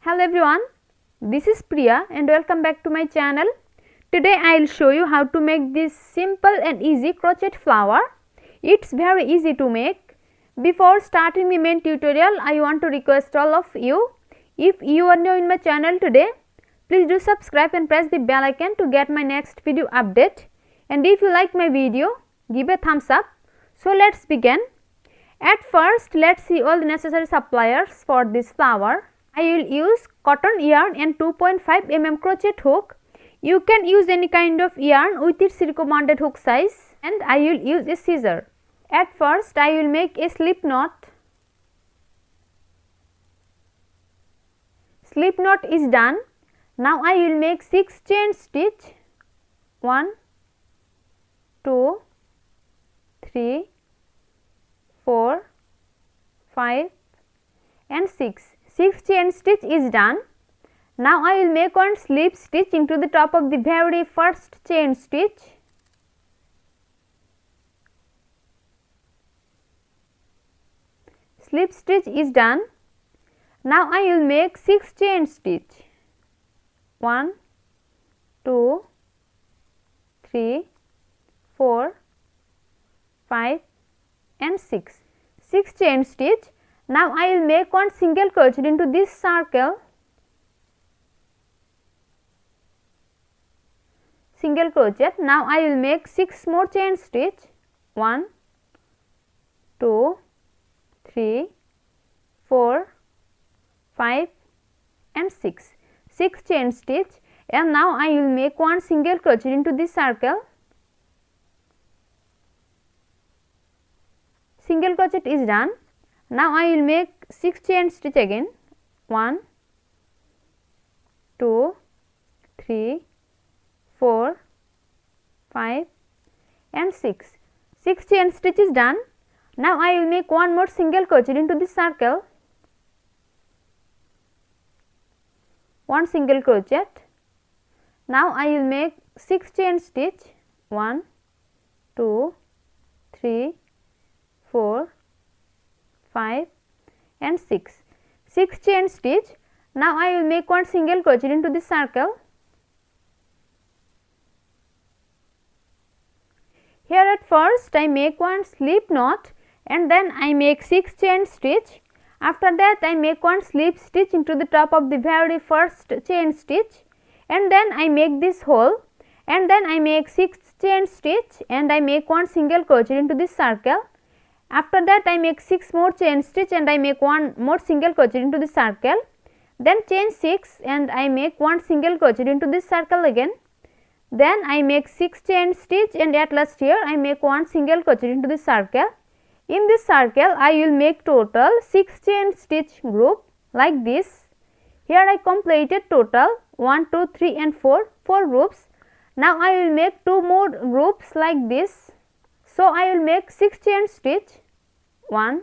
Hello everyone, this is Priya and welcome back to my channel. Today I will show you how to make this simple and easy crochet flower. It's very easy to make. Before starting the main tutorial, I want to request all of you, if you are new in my channel today, please do subscribe and press the bell icon to get my next video update. And if you like my video, give a thumbs up. So let's begin. At first, let's see all the necessary supplies for this flower. I will use cotton yarn and 2.5 mm crochet hook. You can use any kind of yarn with its recommended hook size, and I will use a scissor. At first, I will make a slip knot. Slip knot is done. Now I will make 6 chain stitch. 1, 2, 3, 4, 5 and 6. 6 chain stitch is done. Now I will make one slip stitch into the top of the very first chain stitch. Slip stitch is done. Now I will make 6 chain stitch. 1, 2, 3, 4, 5 and 6. 6 chain stitch. Now I will make one single crochet into this circle. Single crochet. Now I will make 6 more chain stitch. 1, 2, 3, 4, 5 and 6. 6 chain stitch, and now I will make one single crochet into this circle. Single crochet is done. Now I will make 6 chain stitch again. 1, 2, 3, 4, 5 and 6. 6 chain stitch is done. Now I will make one more single crochet into this circle. One single crochet. Now I will make 6 chain stitch. 1, 2, 3, 4, 5 and 6. 6 chain stitch. Now I will make one single crochet into this circle. Here at first I make one slip knot and then I make 6 chain stitch. After that I make one slip stitch into the top of the very first chain stitch, and then I make this hole, and then I make 6 chain stitch and I make one single crochet into this circle. After that I make 6 more chain stitch and I make one more single crochet into the circle. Then chain 6 and I make one single crochet into this circle again. Then I make 6 chain stitch and at last here I make one single crochet into this circle. In this circle I will make total 6 chain stitch group like this. Here I completed total 1, 2, 3 and 4 groups. Now I will make 2 more groups like this. So I will make 6 chain stitch. 1,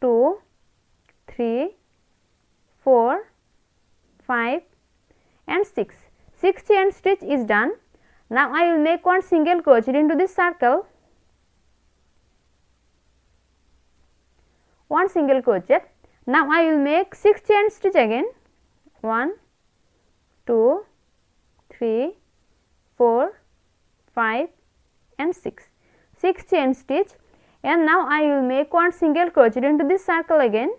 2, 3, 4, 5 and 6. 6 chain stitch is done. Now I will make one single crochet into this circle. One single crochet. Now I will make 6 chain stitch again. 1, 2, 3, 4, 5 and 6. 6 chain stitch, and now I will make one single crochet into this circle again.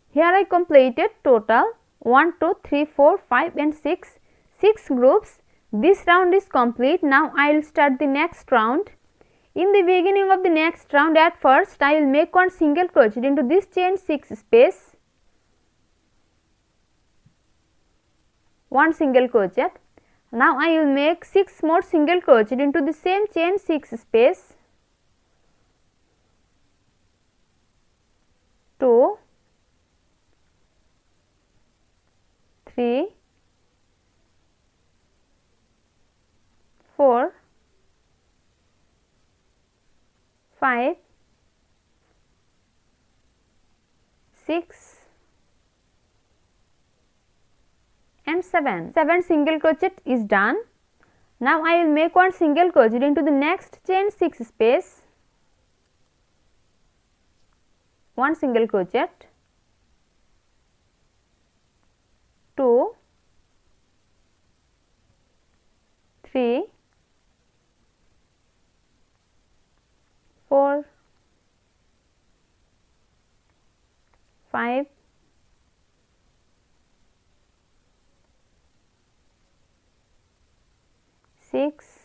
Here I completed total 1, 2, 3, 4, 5 and 6. 6 groups. This round is complete. Now I will start the next round. In the beginning of the next round, at first I will make one single crochet into this chain 6 space. One single crochet. Now I will make 6 more single crochet into the same chain 6 space. 2, 3, 4, 5, 6 and 7. 7 single crochet is done. Now I will make one single crochet into the next chain 6 space. 1 single crochet, 2, 3, 4, 5, 6,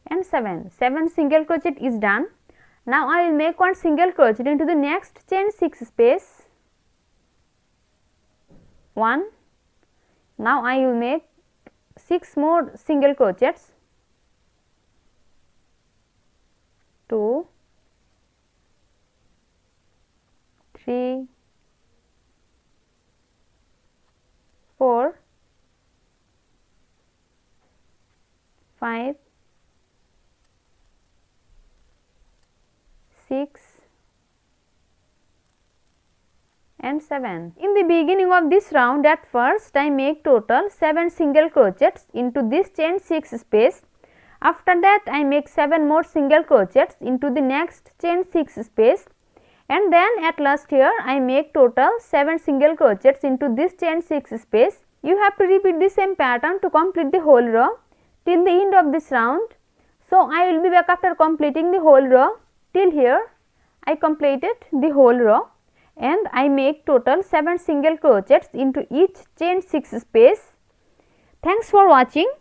and 7. 7 single crochet is done. Now I will make 1 single crochet into the next chain 6 space. 1. Now I will make 6 more single crochets. 2, 3, 4, 5, 6 and 7. In the beginning of this round, at first I make total 7 single crochets into this chain 6 space. After that I make 7 more single crochets into the next chain 6 space, and then at last here I make total 7 single crochets into this chain 6 space. You have to repeat the same pattern to complete the whole row till the end of this round. So I will be back after completing the whole row. Till here I completed the whole row and I make total 7 single crochets into each chain 6 space. Thanks for watching.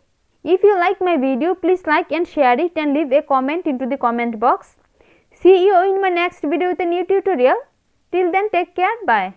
If you like my video, please like and share it and leave a comment into the comment box. See you in my next video with a new tutorial. Till then, take care. Bye.